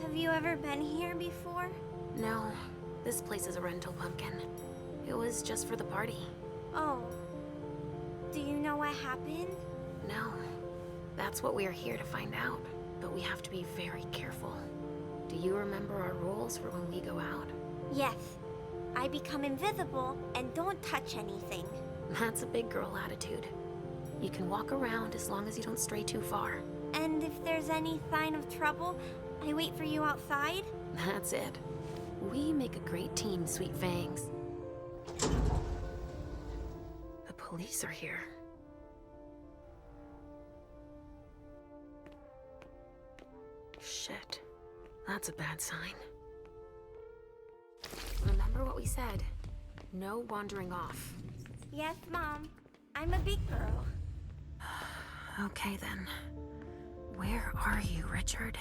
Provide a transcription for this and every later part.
Have you ever been here before? No, this place is a rental pumpkin. It was just for the party. Oh. Do you know what happened? No, that's what we're here to find out. But we have to be very careful. Do you remember our rules for when we go out? Yes. I become invisible and don't touch anything. That's a big girl attitude. You can walk around as long as you don't stray too far. And if there's any sign of trouble, I wait for you outside? That's it. We make a great team, Sweet Fangs. The police are here. Shit. That's a bad sign. Remember what we said. No wandering off. Yes, Mom. I'm a big girl. Okay then. Where are you, Richard?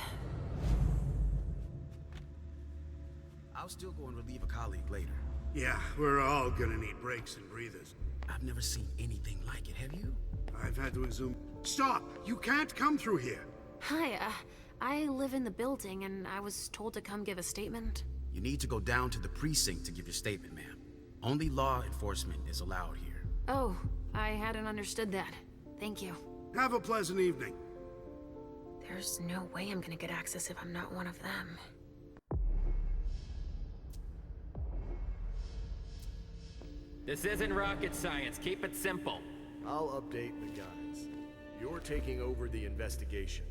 I'll still go and relieve a colleague later. Yeah, we're all gonna need breaks and breathers. I've never seen anything like it, have you? I've had to exhume. Stop! You can't come through here! Hi, I live in the building and I was told to come give a statement. You need to go down to the precinct to give your statement, ma'am. Only law enforcement is allowed here. Oh, I hadn't understood that. Thank you. Have a pleasant evening. There's no way I'm gonna get access if I'm not one of them. This isn't rocket science. Keep it simple. I'll update the guys. You're taking over the investigation,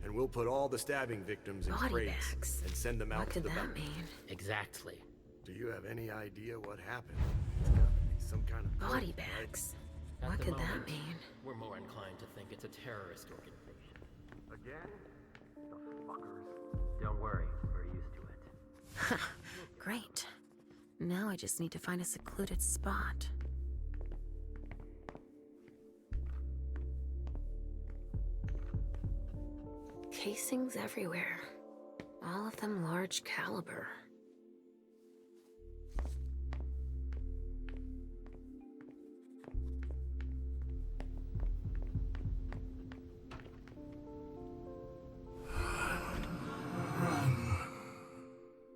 and we'll put all the stabbing victims in Body crates bags. and send them out What to could the that bank. mean? Exactly. Do you have any idea what happened? It's gotta be some kind of Body prank, right? bags. At What the could that moment, mean? We're more inclined to think it's a terrorist organization. Again? The fuckers. Don't worry, we're used to it. Great. Now I just need to find a secluded spot. Casings everywhere. All of them large caliber.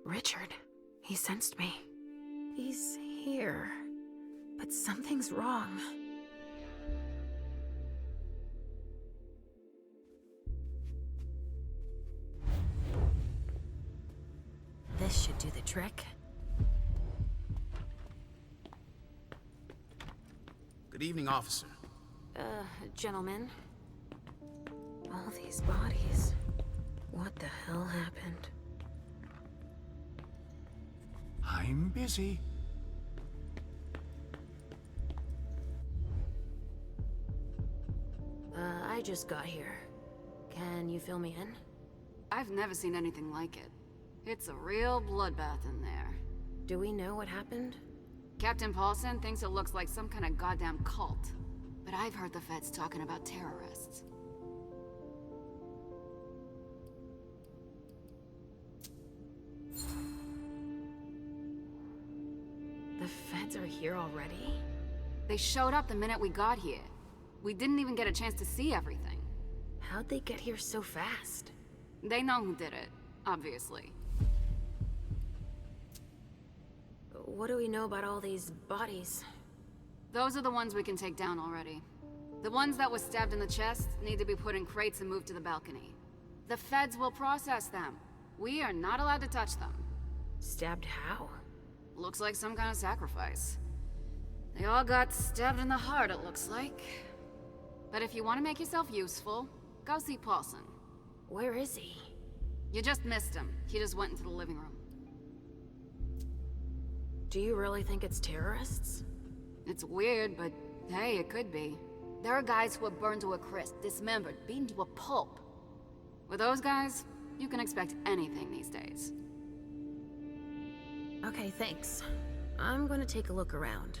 Richard, he sensed me. He's here, but something's wrong. This should do the trick. Good evening, officer. Gentlemen. All these bodies. What the hell happened? I'm busy. I just got here. Can you fill me in? I've never seen anything like it. It's a real bloodbath in there. Do we know what happened? Captain Paulson thinks it looks like some kind of goddamn cult. But I've heard the feds talking about terrorists. The feds are here already? They showed up the minute we got here. We didn't even get a chance to see everything. How'd they get here so fast? They know who did it, obviously. What do we know about all these bodies? Those are the ones we can take down already. The ones that were stabbed in the chest need to be put in crates and moved to the balcony. The feds will process them. We are not allowed to touch them. Stabbed how? Looks like some kind of sacrifice. They all got stabbed in the heart, it looks like. But if you want to make yourself useful, go see Paulson. Where is he? You just missed him. He just went into the living room. Do you really think it's terrorists? It's weird, but hey, it could be. There are guys who are burned to a crisp, dismembered, beaten to a pulp. With those guys, you can expect anything these days. Okay, thanks. I'm gonna take a look around.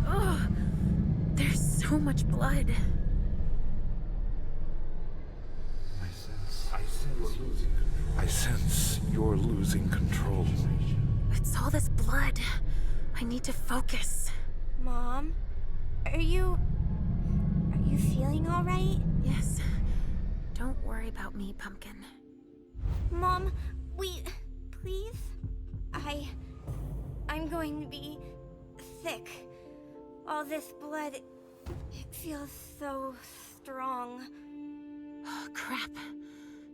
Ugh! There's so much blood. sense you're losing control. It's all this blood. I need to focus. Mom? Are you feeling alright? Yes. Don't worry about me, Pumpkin. Mom, please? I'm going to be sick. All this blood, it feels so strong. Oh, crap.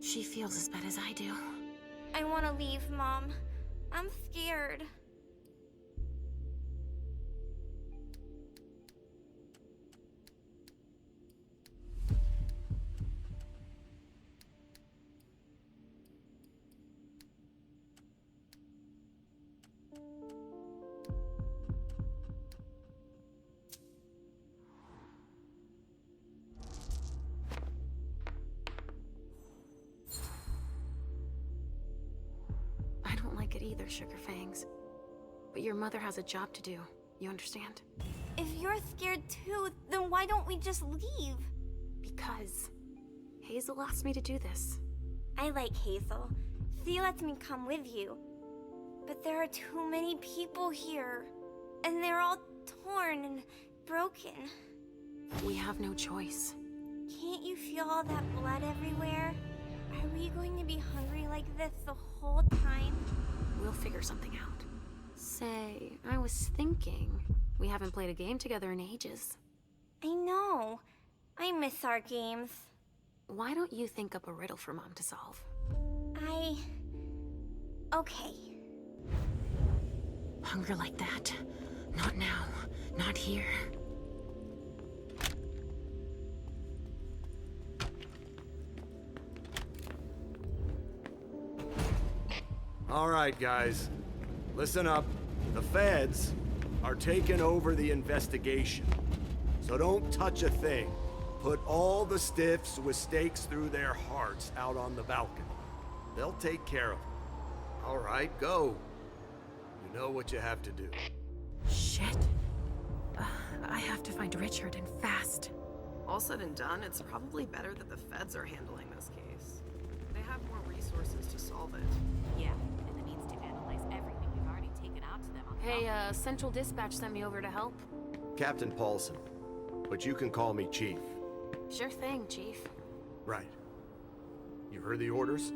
She feels as bad as I do. I want to leave, Mom. I'm scared. I don't like it either, Sugar Fangs. But your mother has a job to do. You understand? If you're scared too, then why don't we just leave? Because Hazel asked me to do this. I like Hazel. She lets me come with you. But there are too many people here. And they're all torn and broken. We have no choice. Can't you feel all that blood everywhere? Are we going to be hungry like this the whole time? We'll figure something out. Say, I was thinking, we haven't played a game together in ages. I know. I miss our games. Why don't you think up a riddle for Mom to solve? Okay. Hunger like that. Not now. Not here. All right, guys. Listen up. The feds are taking over the investigation. So don't touch a thing. Put all the stiffs with stakes through their hearts out on the balcony. They'll take care of them. All right, go. You know what you have to do. Shit. I have to find Richard and fast. All said and done, it's probably better that the feds are handling this case. They have more resources to solve it. Yeah, and the means to analyze everything we've already taken out to them on the Hey, Central Dispatch sent me over to help. Captain Paulson, but you can call me Chief. Sure thing, Chief. Right. You heard the orders?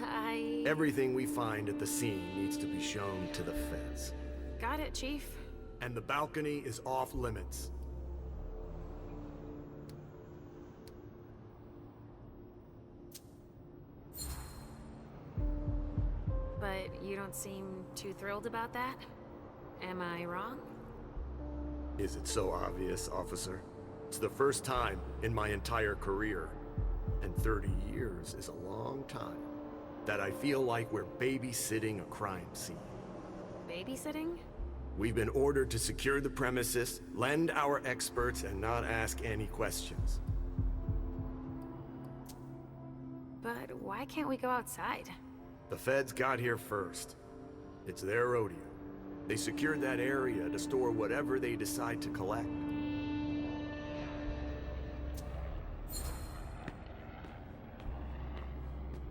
I... Everything we find at the scene needs to be shown to the feds. Got it, Chief. And the balcony is off limits. But you don't seem too thrilled about that? Am I wrong? Is it so obvious, officer? It's the first time in my entire career, and 30 years is a long time, that I feel like we're babysitting a crime scene. Babysitting? We've been ordered to secure the premises, lend our experts, and not ask any questions. But why can't we go outside? The feds got here first. It's their rodeo. They secured that area to store whatever they decide to collect.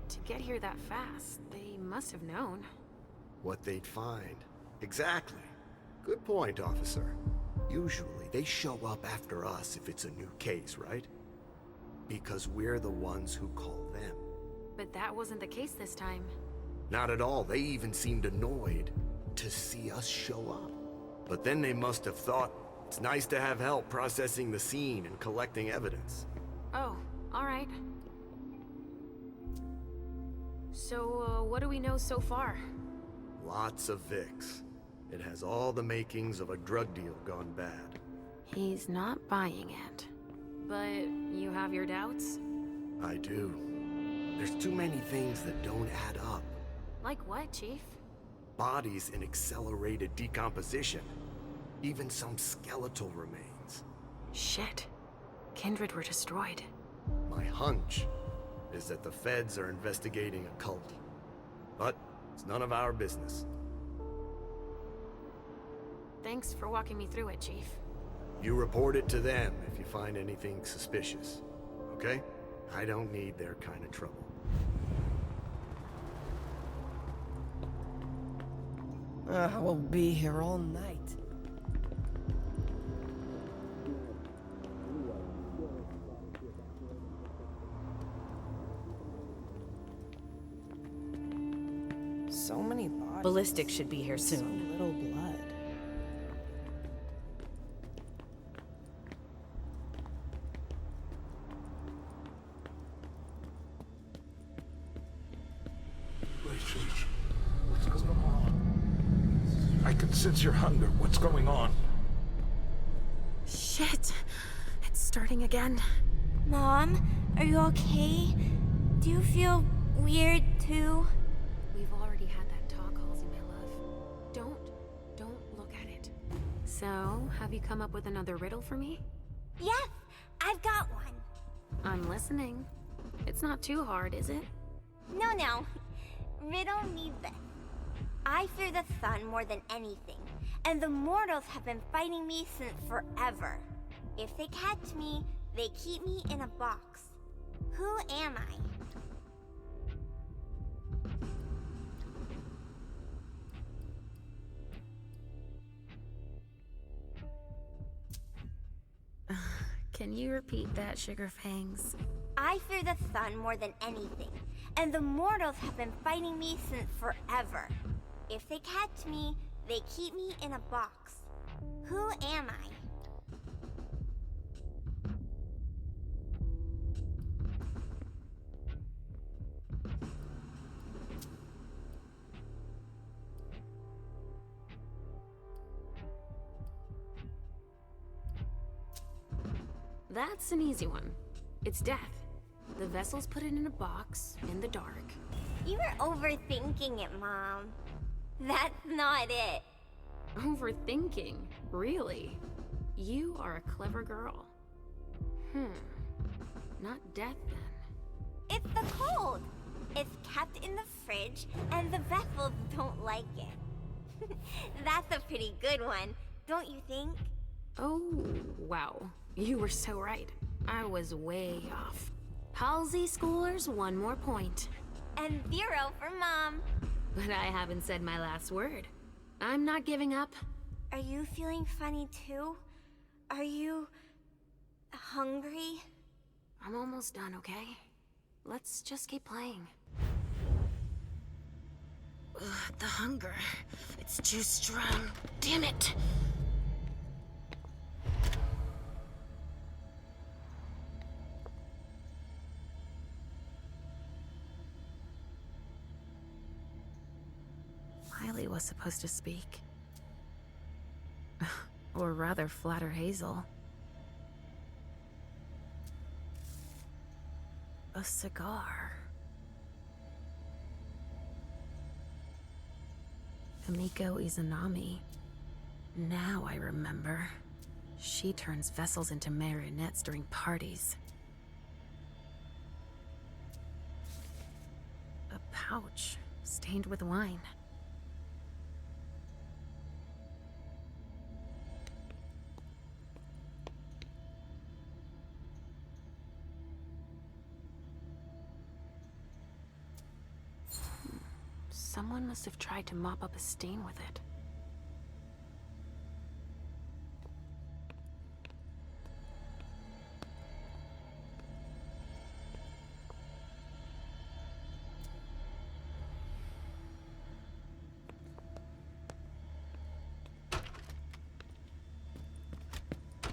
To get here that fast, they must have known. What they'd find. Exactly. Good point, officer. Usually, they show up after us if it's a new case, right? Because we're the ones who call them. But that wasn't the case this time. Not at all. They even seemed annoyed to see us show up. But then they must have thought it's nice to have help processing the scene and collecting evidence. Oh, all right. So, what do we know so far? Lots of Vicks. It has all the makings of a drug deal gone bad. He's not buying it. But you have your doubts? I do. There's too many things that don't add up. Like what, Chief? Bodies in accelerated decomposition. Even some skeletal remains. Shit. Kindred were destroyed. My hunch is that the feds are investigating a cult. But it's none of our business. Thanks for walking me through it, Chief. You report it to them if you find anything suspicious. Okay? I don't need their kind of trouble. We'll be here all night. So many bodies. Ballistic should be here So soon. little blood. Rachel, what's going on? I can sense your hunger. What's going on? Shit! It's starting again. Mom, are you okay? Do you feel weird too? We've already had that talk, Halsey, my love. Don't look at it. So, have you come up with another riddle for me? Yes, I've got one. I'm listening. It's not too hard, is it? No. Riddle me this. I fear the sun more than anything, and the mortals have been fighting me since forever. If they catch me, they keep me in a box. Who am I? Can you repeat that, Sugar Fangs? I fear the sun more than anything, and the mortals have been fighting me since forever. If they catch me, they keep me in a box. Who am I? That's an easy one. It's death. The vessel's put it in a box, in the dark. You were overthinking it, Mom. That's not it. Overthinking? Really? You are a clever girl. Not death, then. It's the cold. It's kept in the fridge, and the vessels don't like it. That's a pretty good one, don't you think? Oh, wow. You were so right. I was way off. Halsey schoolers, 1 more point. And 0 for Mom. But I haven't said my last word. I'm not giving up. Are you feeling funny too? Are you hungry? I'm almost done, okay? Let's just keep playing. Ugh, the hunger. It's too strong. Damn it! Miley was supposed to speak. Or rather, flatter Hazel. A cigar. Amiko Izanami. Now I remember. She turns vessels into marionettes during parties. A pouch stained with wine. Someone must have tried to mop up a stain with it.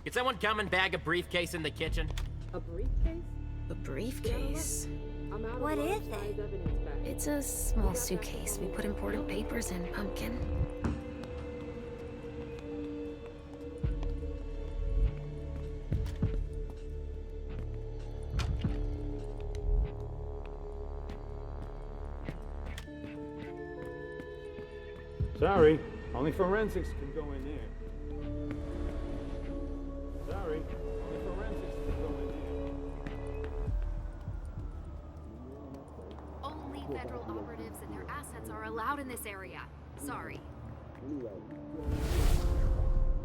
Can someone come and bag a briefcase in the kitchen? A briefcase? A briefcase? What is it? It's a small suitcase. We put important papers in, Pumpkin. Sorry, only forensics can go in there. Sorry, only forensics can go in there. Only federal operatives and their assets are allowed in this area. Sorry.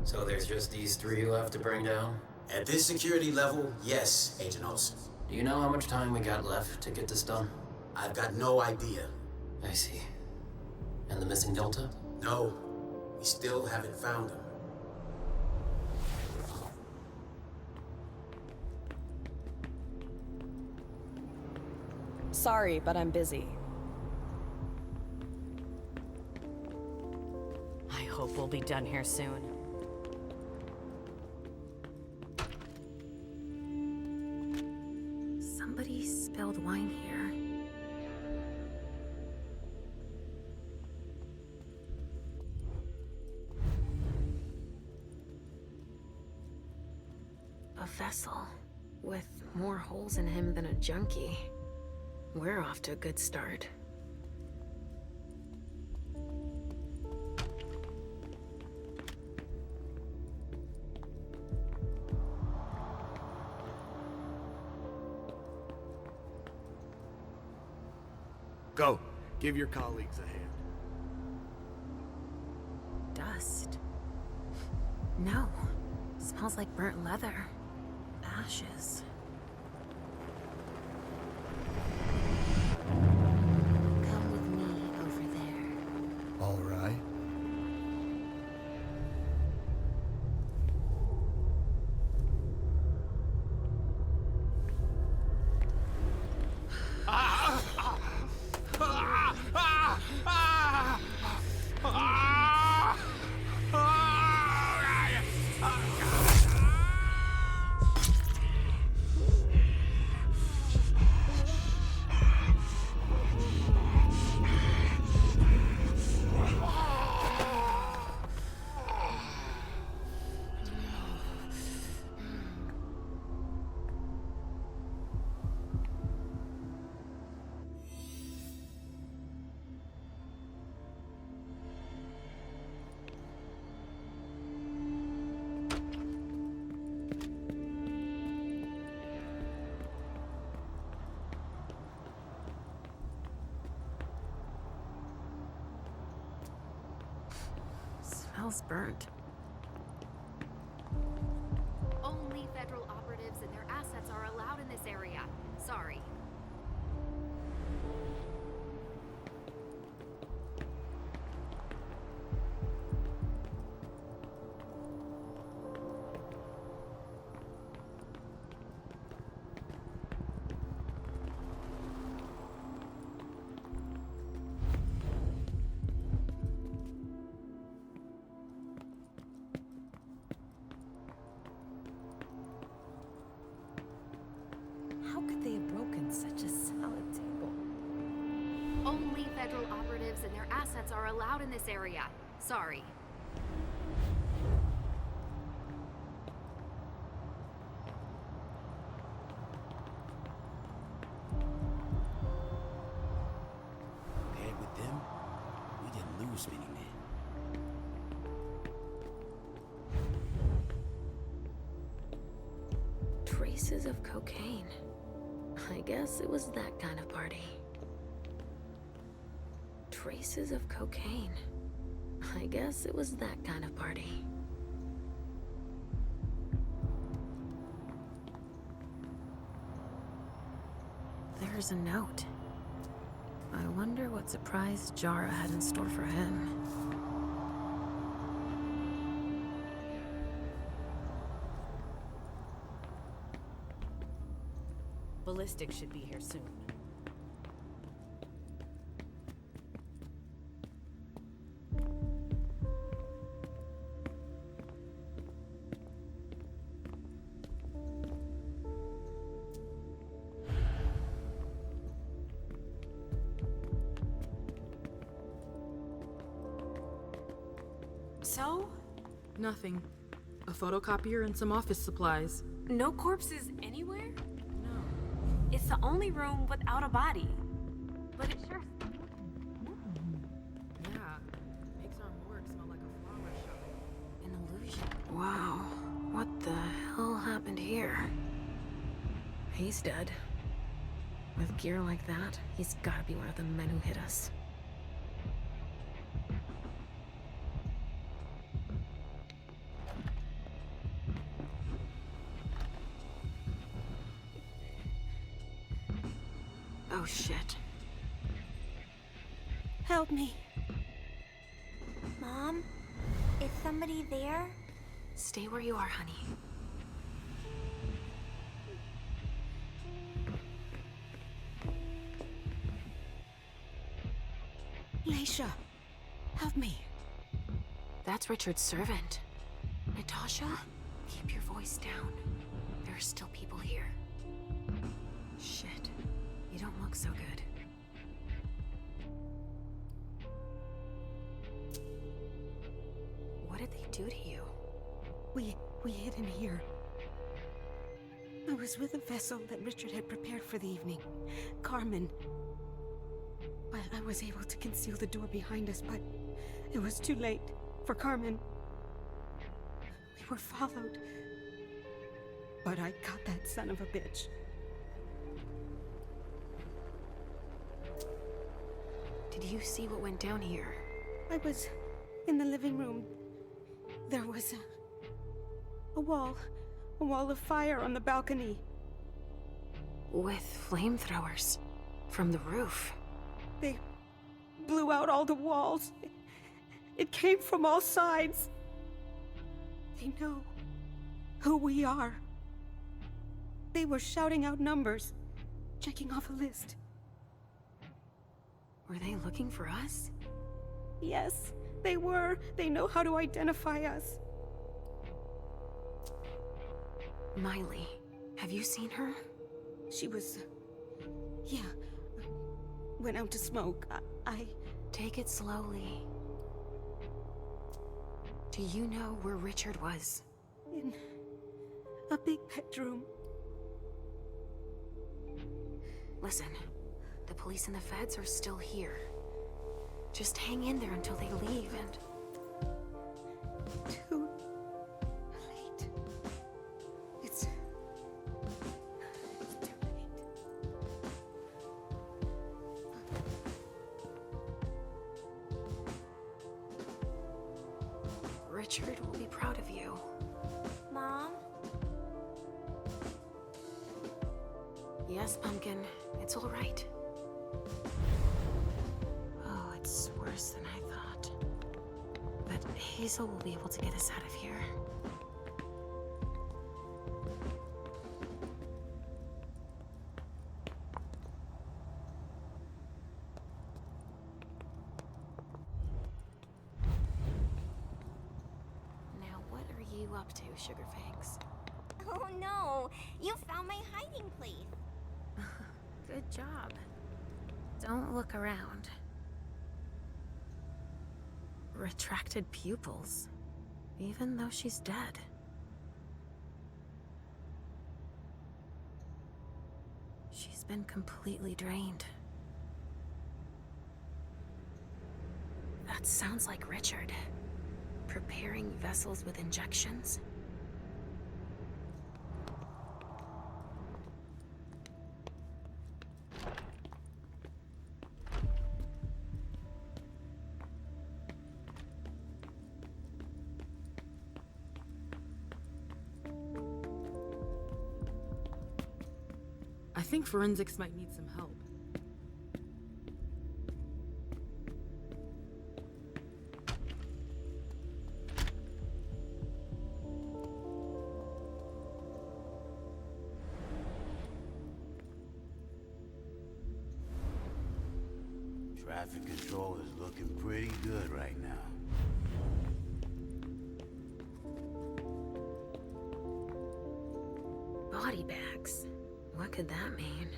So there's just these 3 left to bring down? At this security level, yes, Agent Olsen. Do you know how much time we got left to get this done? I've got no idea. I see. And the missing Delta? No, We still haven't found him. Sorry, but I'm busy. I hope we'll be done here soon. Somebody spilled wine here. A vessel with more holes in him than a junkie. We're off to a good start. Go. Give your colleagues a hand. Dust. No. Smells like burnt leather. Ashes. Come with me over there. All right. Smells burnt. Only federal operatives and their assets are allowed in this area. Sorry. How could they have broken such a solid table? Only federal operatives and their assets are allowed in this area. Sorry. Compared with them, we didn't lose many men. Traces of cocaine. I guess it was that kind of party. Traces of cocaine. I guess it was that kind of party. There's a note. I wonder what surprise Jara had in store for him. Ballistics should be here soon. So? Nothing. A photocopier and some office supplies. No corpses anywhere? No. It's the only room without a body. But it sure... Yeah. Makes our morgue smell like a flower shop. An illusion. Wow. What the hell happened here? He's dead. With gear like that, he's gotta be one of the men who hit us. Oh shit. Help me. Mom? somebody there? Stay where you are, honey. Leisha, help me. That's Richard's servant. Natasha, keep your voice down. There are still people here. Shit. You don't look so good. What did they do to you? We hid in here. I was with a vessel that Richard had prepared for the evening. Carmen. I was able to conceal the door behind us, but it was too late for Carmen. We were followed. But I got that son of a bitch. Did you see what went down here? I was in the living room. There was a wall of fire on the balcony. With flamethrowers from the roof. They blew out all the walls. It came from all sides. They know who we are. They were shouting out numbers, checking off a list. Were they looking for us? Yes, they were. They know how to identify us. Miley, have you seen her? She was... yeah. Went out to smoke. I... Take it slowly. Do you know where Richard was? In a big bedroom. Listen, the police and the feds are still here. Just hang in there until they leave and... Too late. It's too late. Richard will be proud of you. Mom? Yes, Pumpkin. It's all right. Oh, it's worse than I thought. But Hazel will be able to get us out of here. Now, what are you up to, Sugarfangs? Oh no! You found my hiding place! Good job. Don't look around. Retracted pupils, even though she's dead. She's been completely drained. That sounds like Richard. Preparing vessels with injections. I think forensics might need some help. Traffic control is looking pretty good right now. Body bags. What could that mean?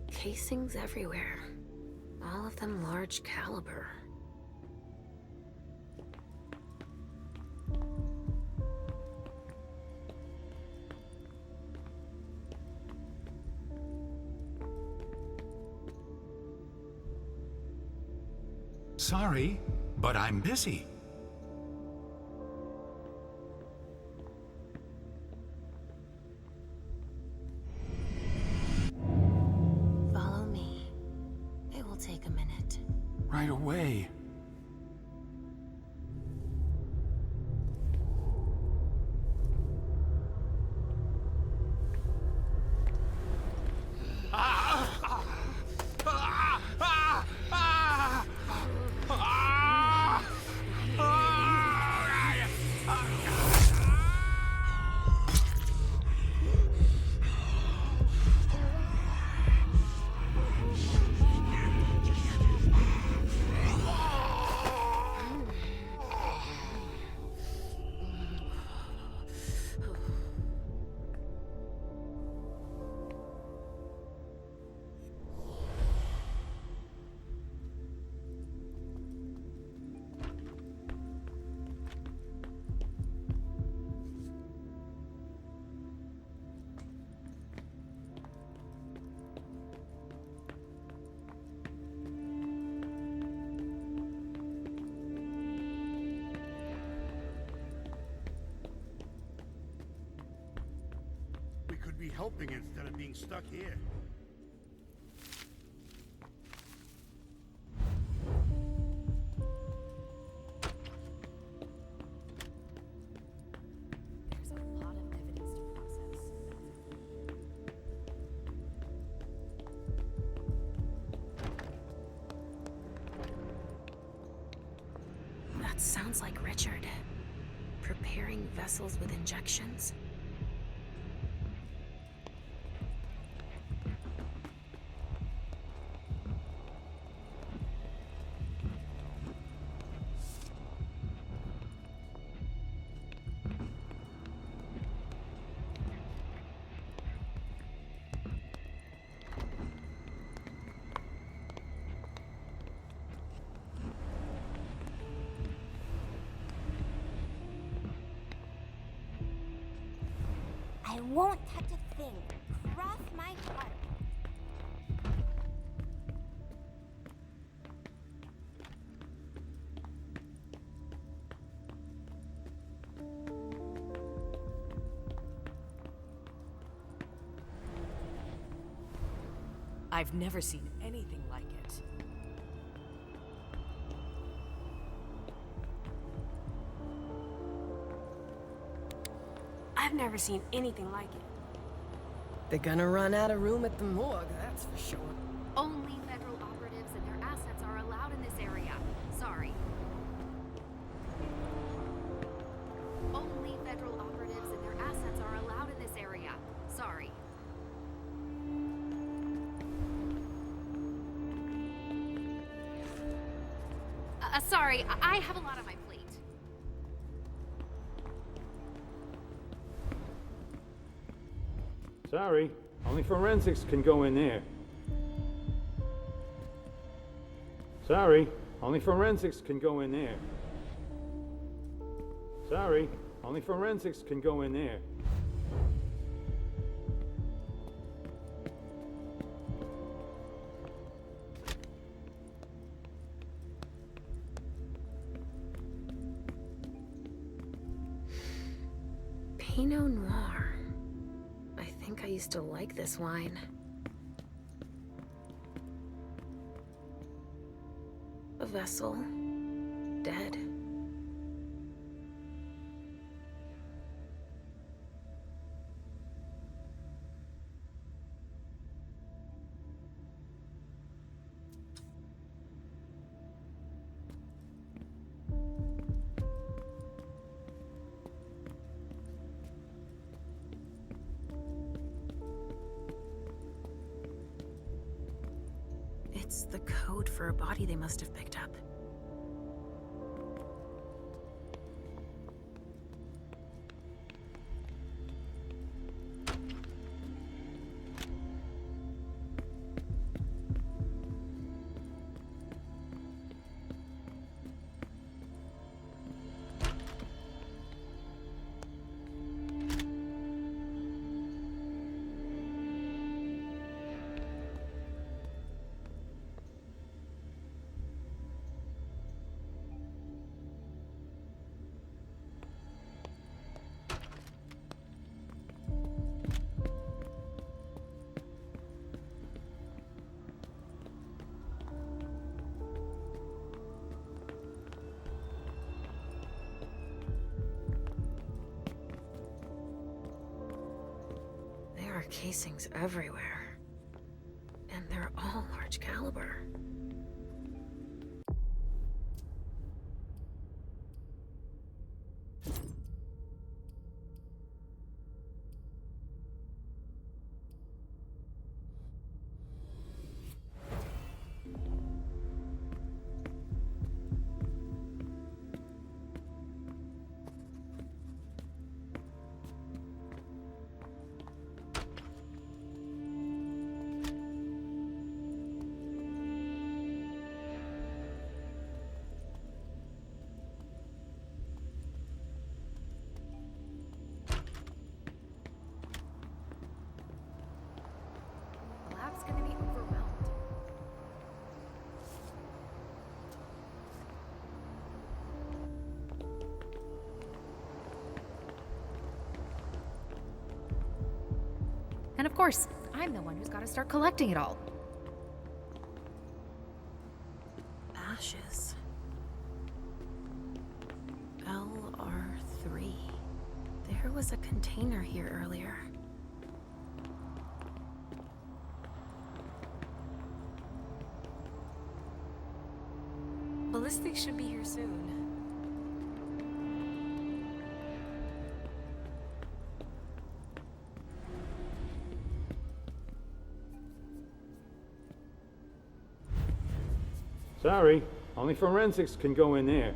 Casings everywhere. All of them large caliber. Sorry, but I'm busy. Follow me. It will take a minute. Right away. helping instead of being stuck here. There's a lot of evidence to process. That sounds like Richard. Preparing vessels with injections? I won't touch a thing. Cross my heart. I've never seen anything like it. I've never seen anything like it. They're gonna run out of room at the morgue, that's for sure. Only federal operatives and their assets are allowed in this area. Sorry. Only federal operatives and their assets are allowed in this area. Sorry. Sorry, I have a lot on my plate. Sorry, only forensics can go in there. Sorry, only forensics can go in there. Sorry, only forensics can go in there. Pinot Noir. I think I used to like this wine. A vessel. Dead. It's the code for a body they must have picked up. There are casings everywhere. And they're all large caliber. And of course, I'm the one who's got to start collecting it all. Ashes. LR3. There was a container here earlier. Ballistics should be here soon. Sorry, only forensics can go in there.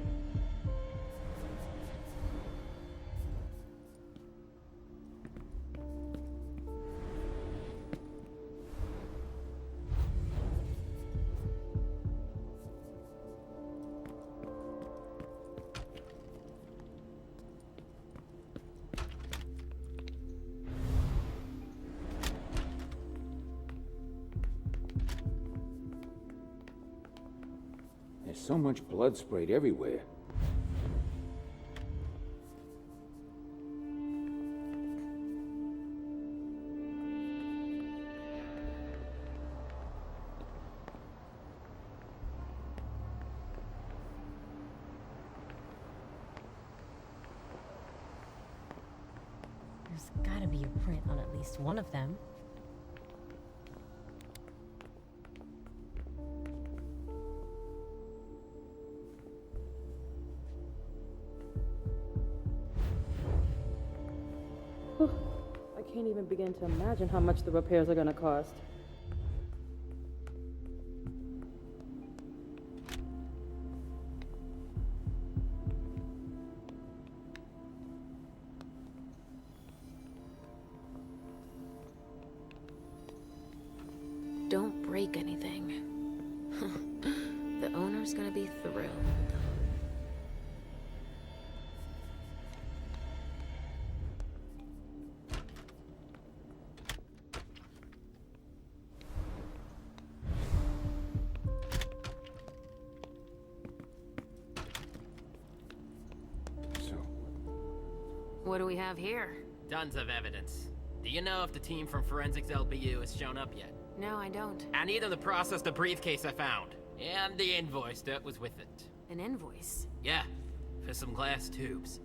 There's so much blood sprayed everywhere. There's gotta be a print on at least one of them. I can't even begin to imagine how much the repairs are gonna cost. Don't break anything. The owner's gonna be thrilled. What do we have here? Tons of evidence. Do you know if the team from Forensics LBU has shown up yet? No, I don't. I need them to process the briefcase I found. And the invoice that was with it. An invoice? Yeah, for some glass tubes.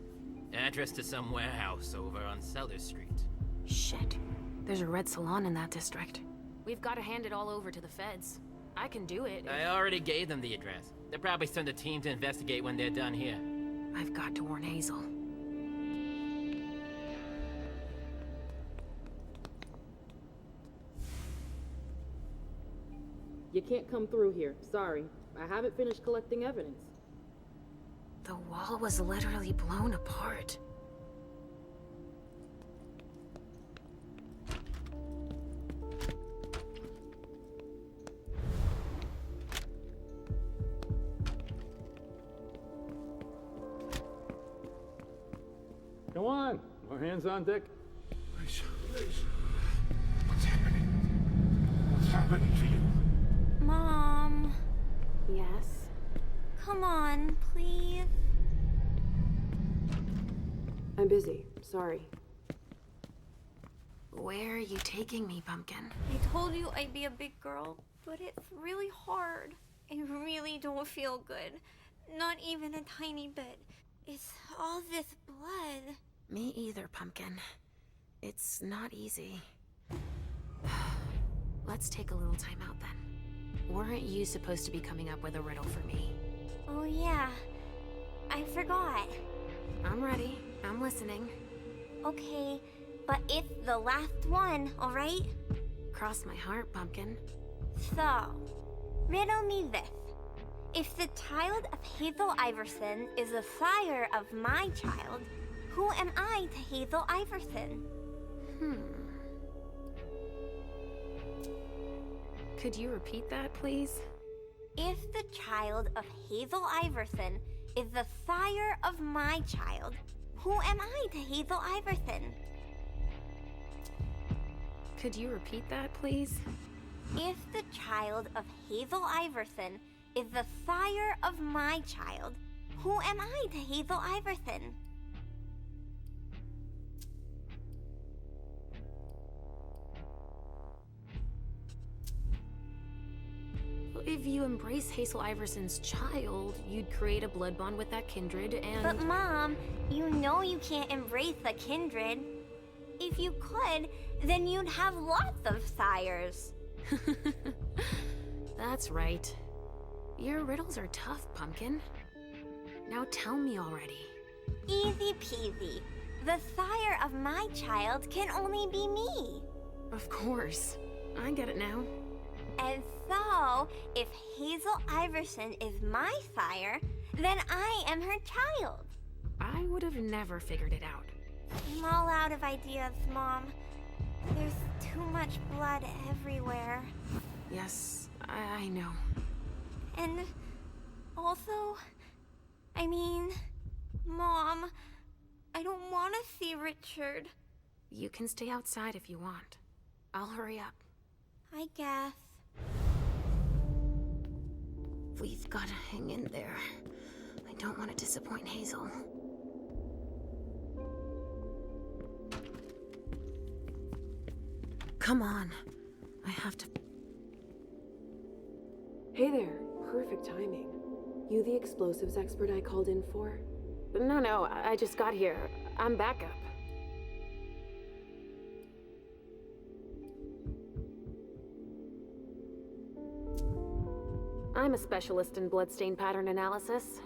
Address to some warehouse over on Cellar Street. Shit. There's a red salon in that district. We've got to hand it all over to the feds. I can do it. I already gave them the address. They'll probably send a team to investigate when they're done here. I've got to warn Hazel. You can't come through here. Sorry. I haven't finished collecting evidence. The wall was literally blown apart. Come on, more hands on deck. What's happening? What's happening to you? Mom. Yes? Come on, please. I'm busy. Sorry. Where are you taking me, Pumpkin? I told you I'd be a big girl, but it's really hard. I really don't feel good. Not even a tiny bit. It's all this blood. Me either, Pumpkin. It's not easy. Let's take a little time out then. Weren't you supposed to be coming up with a riddle for me? Oh yeah, I forgot. I'm ready. I'm listening. Okay, but it's the last one, alright? Cross my heart, Pumpkin. So, riddle me this. If the child of Hazel Iversen is the sire of my child, who am I to Hazel Iversen? Could you repeat that, please? If the child of Hazel Iversen is the sire of my child, who am I to Hazel Iversen? Could you repeat that, please? If the child of Hazel Iversen is the sire of my child, who am I to Hazel Iversen? if you embrace Hazel Iversen's child, you'd create a blood bond with that kindred and... But Mom, you know you can't embrace a kindred. If you could, then you'd have lots of sires. That's right. Your riddles are tough, Pumpkin. Now tell me already. Easy peasy. The sire of my child can only be me. Of course. I get it now. And so, if Hazel Iversen is my sire, then I am her child. I would have never figured it out. I'm all out of ideas, Mom. There's too much blood everywhere. Yes, I know. And also, I mean, Mom, I don't want to see Richard. You can stay outside if you want. I'll hurry up. I guess. We've got to hang in there. I don't want to disappoint Hazel. Come on. I have to... Hey there. Perfect timing. You the explosives expert I called in for? No, I just got here. I'm backup. I'm a specialist in bloodstain pattern analysis.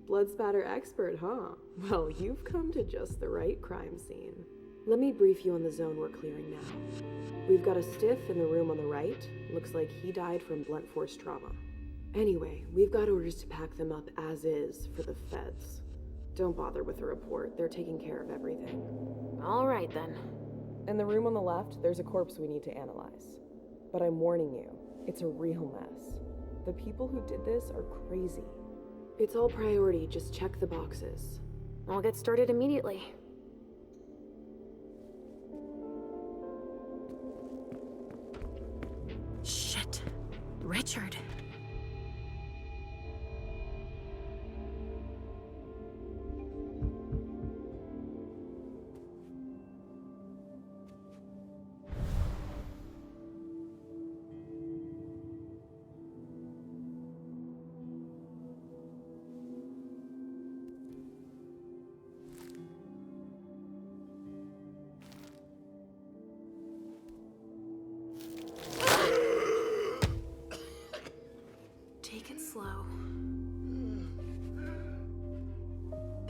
Blood spatter expert, huh? Well, you've come to just the right crime scene. Let me brief you on the zone we're clearing now. We've got a stiff in the room on the right. Looks like he died from blunt force trauma. Anyway, we've got orders to pack them up as is for the feds. Don't bother with the report. They're taking care of everything. All right, then. In the room on the left, there's a corpse we need to analyze. But I'm warning you, it's a real mess. The people who did this are crazy. It's all priority, just check the boxes. I'll get started immediately. Shit. Richard.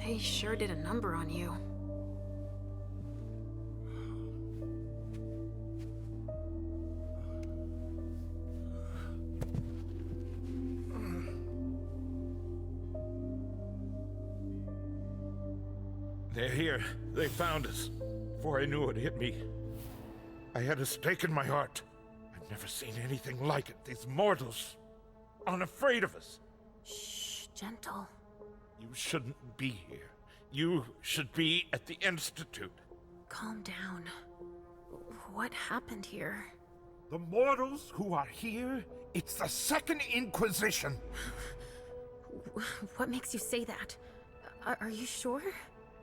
They sure did a number on you. They're here. They found us. Before I knew it hit me, I had a stake in my heart. I've never seen anything like it. These mortals aren't afraid of us. Shh, gentle. You shouldn't be here. You should be at the Institute. Calm down. What happened here? The mortals who are here, it's the Second Inquisition. What makes you say that? Are you sure?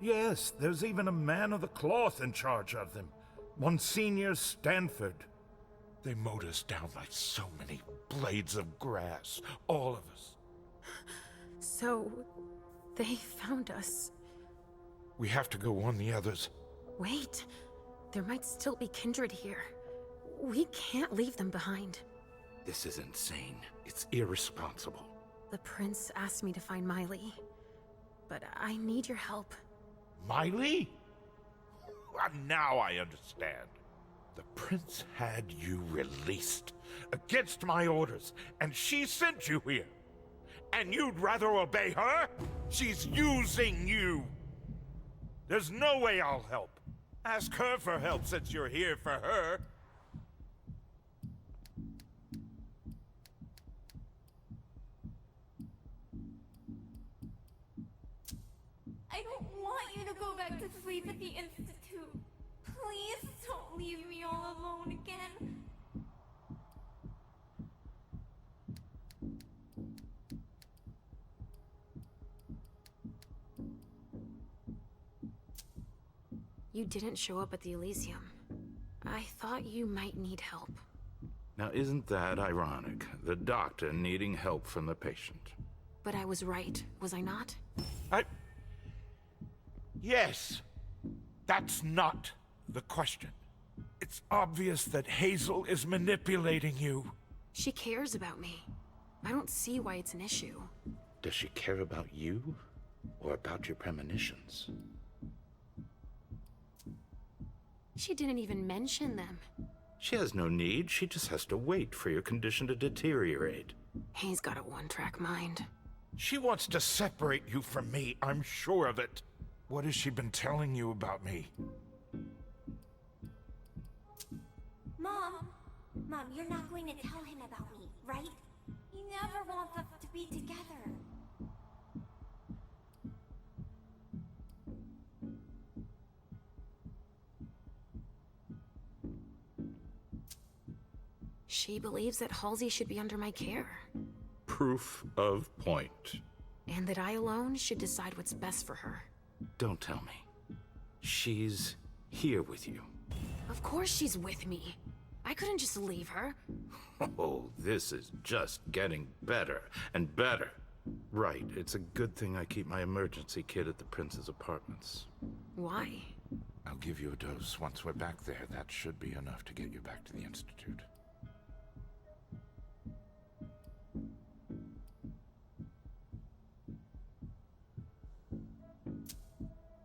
Yes, there's even a man of the cloth in charge of them. Monsignor Stanford. They mowed us down like so many blades of grass, all of us. So, they found us. We have to go warn the others. Wait, there might still be kindred here. We can't leave them behind. This is insane. It's irresponsible. The prince asked me to find Miley, but I need your help. Miley? Now I understand. The prince had you released against my orders, and she sent you here. And you'd rather obey her? She's using you. There's no way I'll help. Ask her for help since you're here for her. I don't want you to go back to sleep at the Institute. Please don't leave me all alone again. You didn't show up at the Elysium. I thought you might need help. Now, isn't that ironic? The doctor needing help from the patient. But I was right, was I not? Yes. That's not the question. It's obvious that Hazel is manipulating you. She cares about me. I don't see why it's an issue. Does she care about you? Or about your premonitions? She didn't even mention them. She has no need. She just has to wait for your condition to deteriorate. He's got a one-track mind. She wants to separate you from me, I'm sure of it. What has she been telling you about me? Mom, you're not going to tell him about me, right? He never wants us to be together. She believes that Halsey should be under my care. Proof of point. And that I alone should decide what's best for her. Don't tell me. She's here with you. Of course she's with me. I couldn't just leave her. Oh, this is just getting better and better. Right, it's a good thing I keep my emergency kit at the Prince's apartments. Why? I'll give you a dose once we're back there. That should be enough to get you back to the Institute.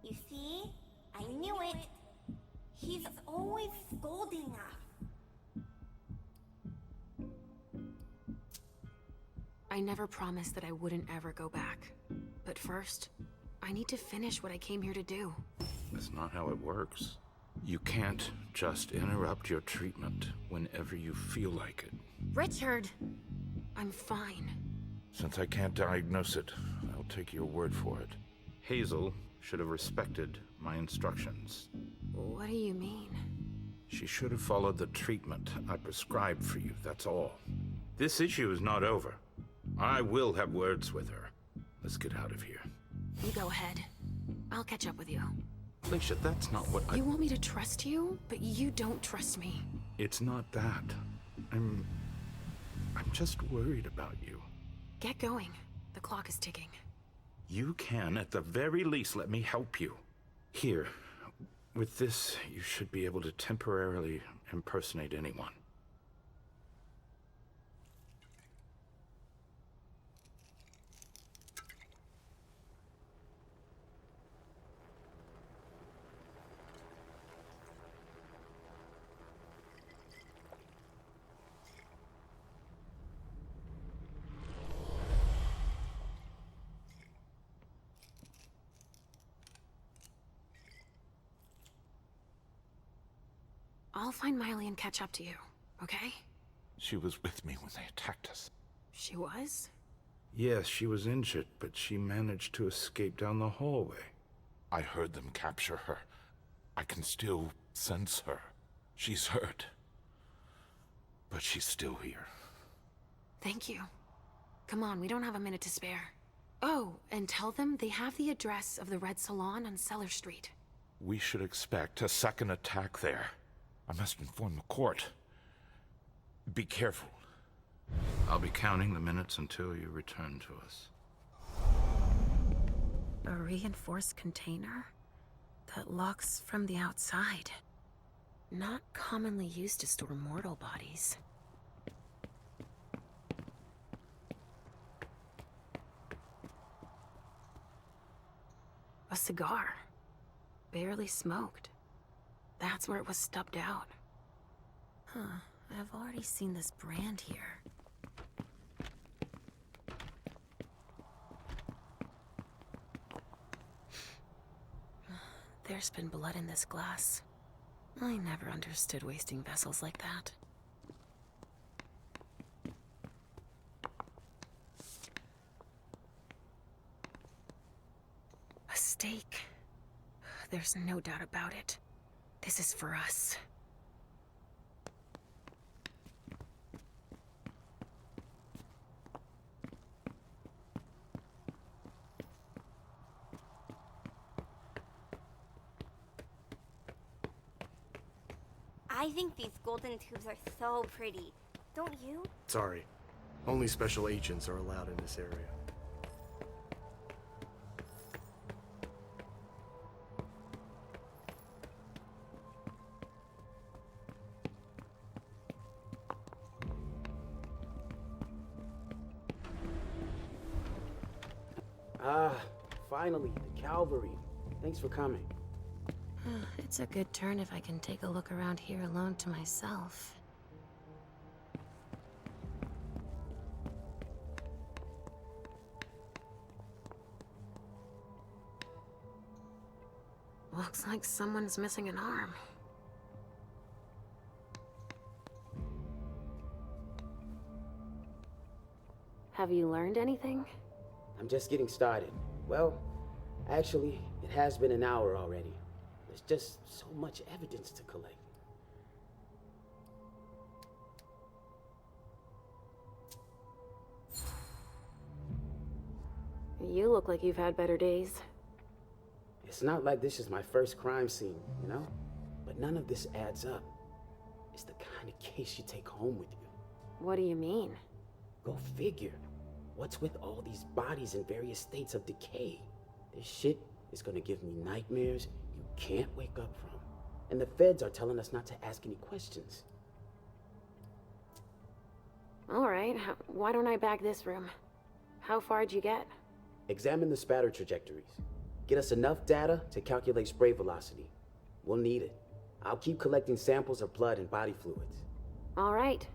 You see? I knew it. He's always scolding us. I never promised that I wouldn't ever go back. But first, I need to finish what I came here to do. That's not how it works. You can't just interrupt your treatment whenever you feel like it. Richard! I'm fine. Since I can't diagnose it, I'll take your word for it. Hazel should have respected my instructions. What do you mean? She should have followed the treatment I prescribed for you, that's all. This issue is not over. I will have words with her. Let's get out of here. You go ahead. I'll catch up with you. Alicia, that's not what You want me to trust you, but you don't trust me. It's not that. I'm just worried about you. Get going. The clock is ticking. You can, at the very least, let me help you. Here, with this, you should be able to temporarily impersonate anyone. I'll find Miley and catch up to you, okay? She was with me when they attacked us. She was? Yes, she was injured, but she managed to escape down the hallway. I heard them capture her. I can still sense her. She's hurt. But she's still here. Thank you. Come on, we don't have a minute to spare. Oh, and tell them they have the address of the Red Salon on Cellar Street. We should expect a second attack there. I must inform the court. Be careful. I'll be counting the minutes until you return to us. A reinforced container that locks from the outside. Not commonly used to store mortal bodies. A cigar. Barely smoked. That's where it was stubbed out. Huh. I've already seen this brand here. There's been blood in this glass. I never understood wasting vessels like that. A stake. There's no doubt about it. This is for us. I think these golden tubes are so pretty. don't you? Sorry. Only special agents are allowed in this area. Finally, the cavalry. Thanks for coming. It's a good turn if I can take a look around here alone to myself. Looks like someone's missing an arm. Have you learned anything? I'm just getting started. Well, actually, it has been an hour already. There's just so much evidence to collect. You look like you've had better days. It's not like this is my first crime scene, you know? But none of this adds up. It's the kind of case you take home with you. What do you mean? Go figure. What's with all these bodies in various states of decay? This shit is gonna give me nightmares you can't wake up from. And the feds are telling us not to ask any questions. All right, why don't I bag this room? How far'd you get? Examine the spatter trajectories. Get us enough data to calculate spray velocity. We'll need it. I'll keep collecting samples of blood and body fluids. All right.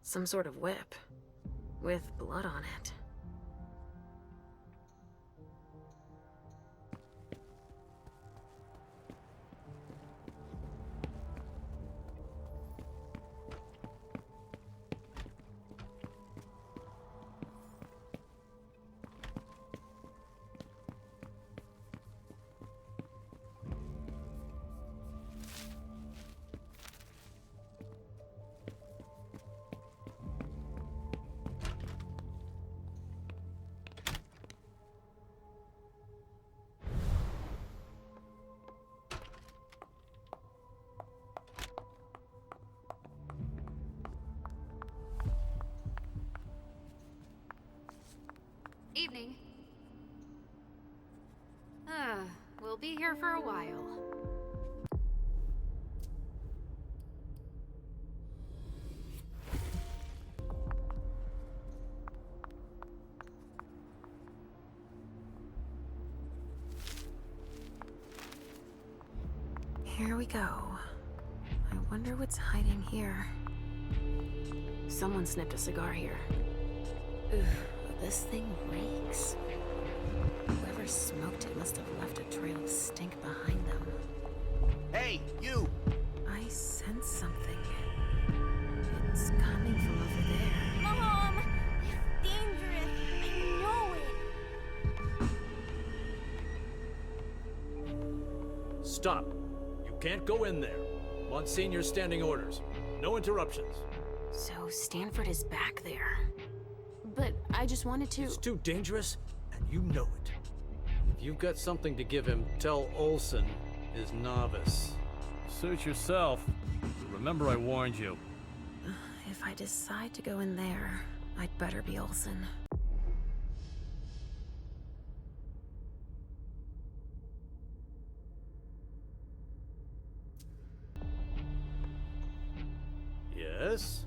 Some sort of whip, with blood on it. Evening. We'll be here for a while. Here we go. I wonder what's hiding here. Someone snipped a cigar here. Ugh. This thing reeks. Whoever smoked it must have left a trail of stink behind them. Hey, you! I sense something. It's coming from over there. Mom! It's dangerous. I know it. Stop. You can't go in there. Monsignor standing orders. No interruptions. So Stanford is back there. But I just wanted to... It's too dangerous, and you know it. If you've got something to give him, tell Olsen is novice. Suit yourself. Remember I warned you. If I decide to go in there, I'd better be Olsen. Yes?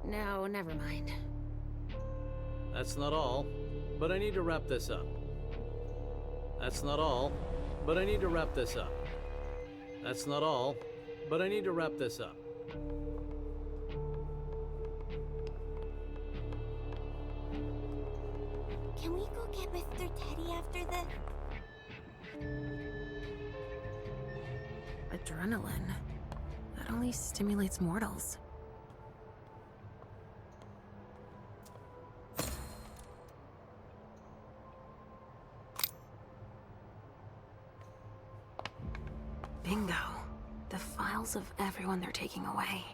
No, never mind. That's not all, but I need to wrap this up. That's not all, but I need to wrap this up. That's not all, but I need to wrap this up. Can we go get Mr. Teddy after this? Adrenaline. That only stimulates mortals. Bingo. The files of everyone they're taking away.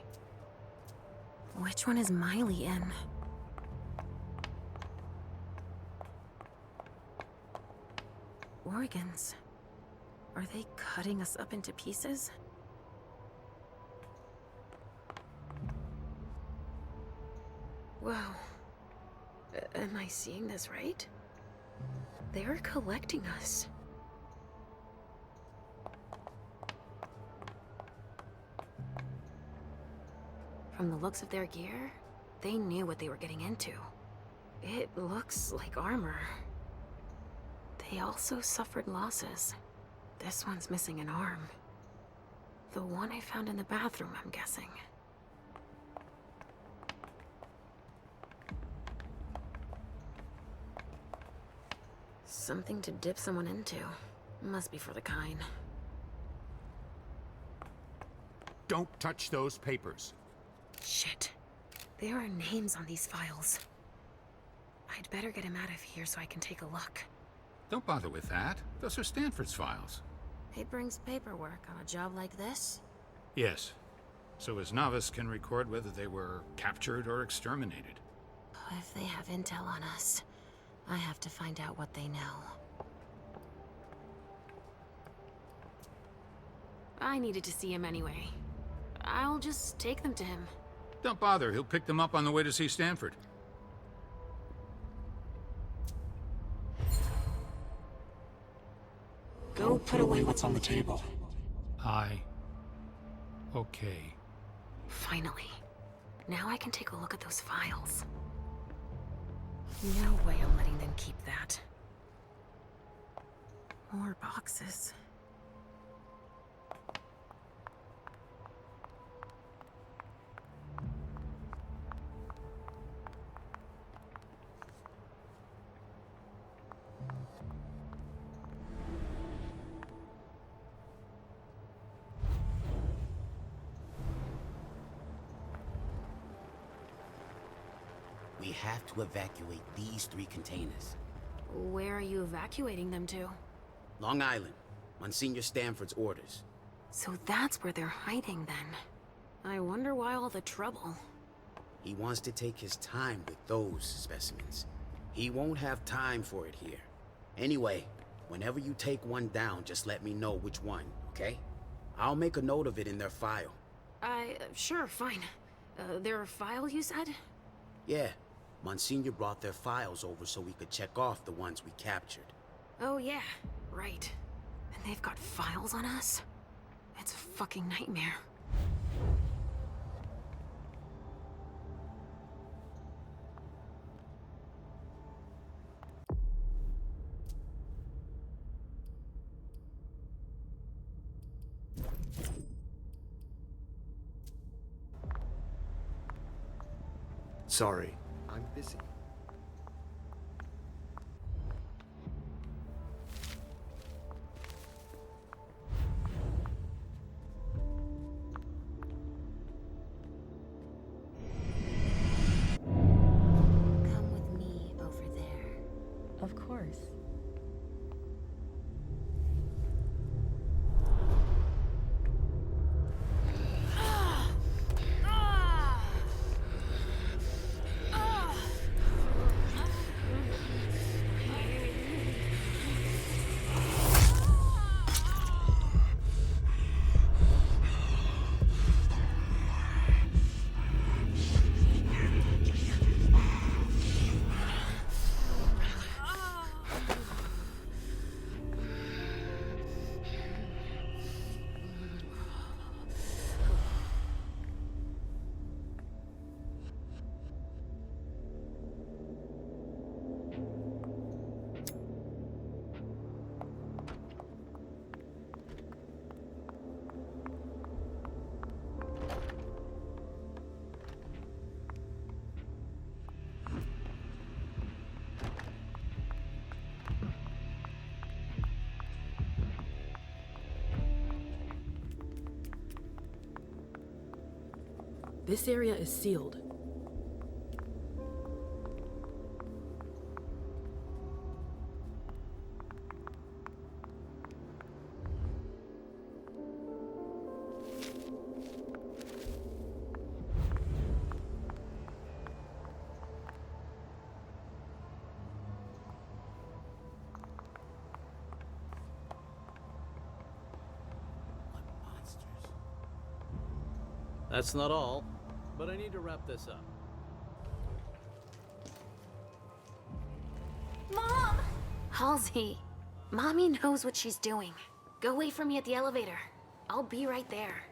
Which one is Miley in? organs. Are they cutting us up into pieces? Wow. Am I seeing this right? They're collecting us. From the looks of their gear, they knew what they were getting into. It looks like armor. They also suffered losses. This one's missing an arm. The one I found in the bathroom, I'm guessing. Something to dip someone into. Must be for the kind. Don't touch those papers. Shit. There are names on these files. I'd better get him out of here so I can take a look. Don't bother with that. Those are Stanford's files. It brings paperwork on a job like this? Yes. So his novice can record whether they were captured or exterminated. If they have intel on us, I have to find out what they know. I needed to see him anyway. I'll just take them to him. Don't bother. He'll pick them up on the way to see Stanford. Go put away what's on the table. Okay. Finally. Now I can take a look at those files. No way I'm letting them keep that. More boxes. We have to evacuate these 3 containers. Where are you evacuating them to? Long Island. Monsignor Stanford's orders. So that's where they're hiding then. I wonder why all the trouble. He wants to take his time with those specimens. He won't have time for it here. Anyway, whenever you take one down, just let me know which one, okay? I'll make a note of it in their file. Sure, fine. Their file, you said? Yeah. Monsignor brought their files over so we could check off the ones we captured. Oh yeah, right. And they've got files on us? It's a fucking nightmare. Sorry, I'm busy. Come with me over there. Of course. This area is sealed. That's not all, but I need to wrap this up. Mom! Halsey, Mommy knows what she's doing. Go wait for me at the elevator. I'll be right there.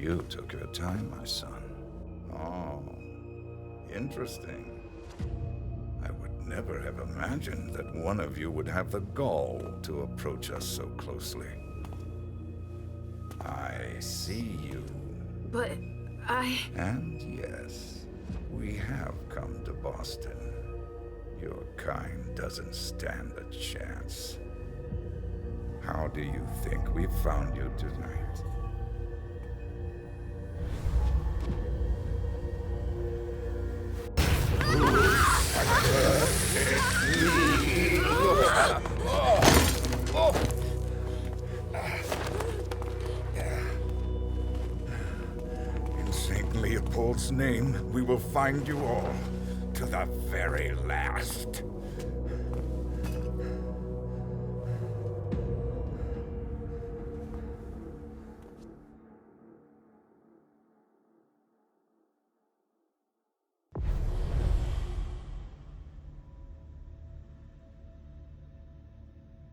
You took your time, my son. Oh, interesting. I would never have imagined that one of you would have the gall to approach us so closely. I see you. But And yes, we have come to Boston. Your kind doesn't stand a chance. How do you think we found you tonight? In St. Leopold's name, we will find you all to the very last.